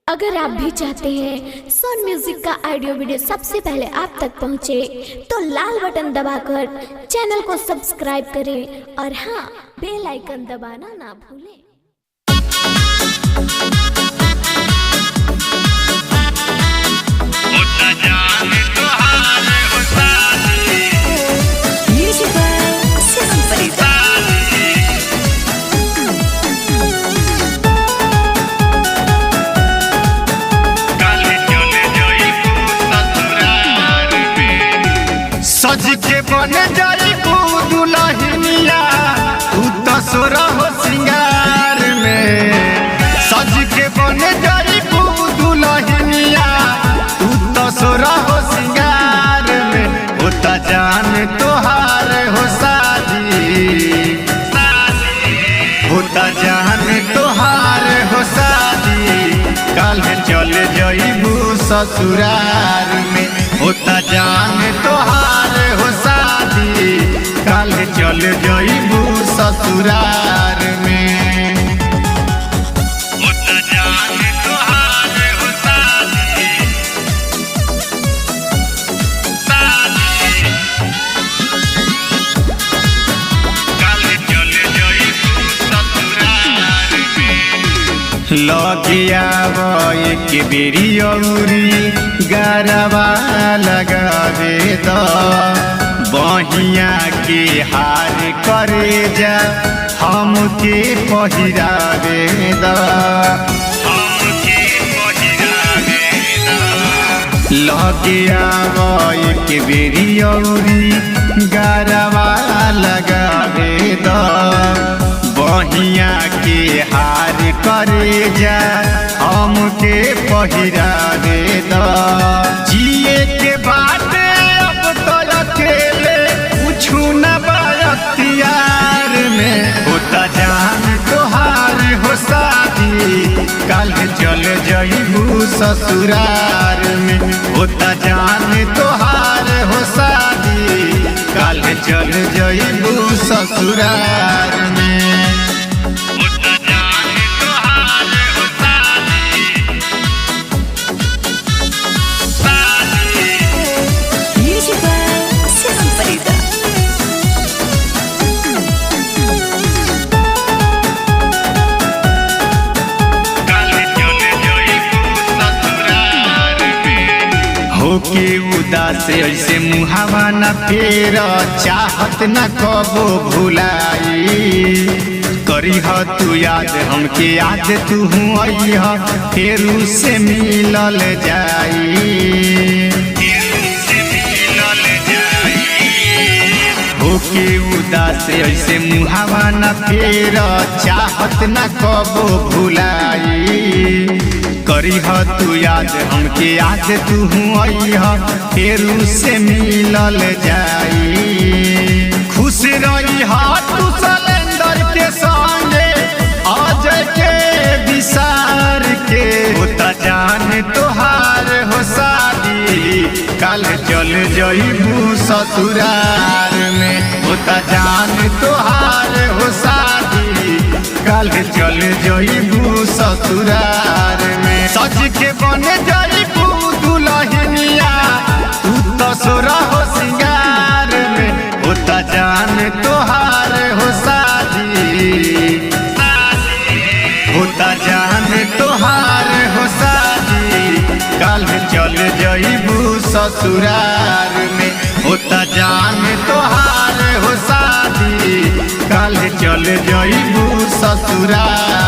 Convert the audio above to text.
अगर आप भी चाहते हैं सोन म्यूजिक का ऑडियो वीडियो सबसे पहले आप तक पहुंचे, तो लाल बटन दबाकर चैनल को सब्सक्राइब करें और हाँ, बेल आइकन दबाना ना भूलें। सज के बन जाई दुल्हनिया तू तो सोरा हो सिंगार में। सज के बन जाई दुल्हनिया तू तो सोरा हो सिंगार में। होता जान तोहार हो शादी, होता जान तोहार हो शादी, कल चल जाइबू ससुरार में। होता जान तोहार हो शादी, कल चल जाइबू ससुरार में। होता जान तोहार हो शादी, कल चल जाइबू ससुरार में। लगिया एक बेरी औरी गरबा लगावे द, बहिया के हार करे जा हमके पहिरावे द, हमके पहिरावे द। लगिया एक बेरी औरी गरबा लगावे द, बहिया के हार करे जा हमके पहिरावे द। जिए के बाटे अब तो अकेले कुछु न बख्तियार में। होता जान तोहार हो शादी, कल चल जाइबू ससुरार में। होता जान तोहार हो शादी, कल चल जाइबू ससुरार में। होके उदास ऐसे मुहावा न फेर, चाहत न कबो भुलाई। करी ह तू याद हमके याद तू अइह, फेरू से मिलल जाई। होके उदास ऐसे मुहावा न फेर, चाहत न कबो भुलाई। करी ह तू याद हमके याद तू अइह, फेरू से मिलल जाई। खुश रही ह तू सलेंदर के संगे, अजय के विसार के। होता जान तोहार हो शादी, कल चल जाइबू ससुरार में। होता जान तोहार हो शादी, कल चल जाइबू ससुरार में। सज के बन जाइबू दुल्हनिया तू तो सोरा हो सिंगार में। होता जान तोहार हो शादी, होता जान तोहार हो शादी, कल चल जाइबू ससुरार में। होता जान तोहार हो शादी, कल चल जाइबू ससुरार।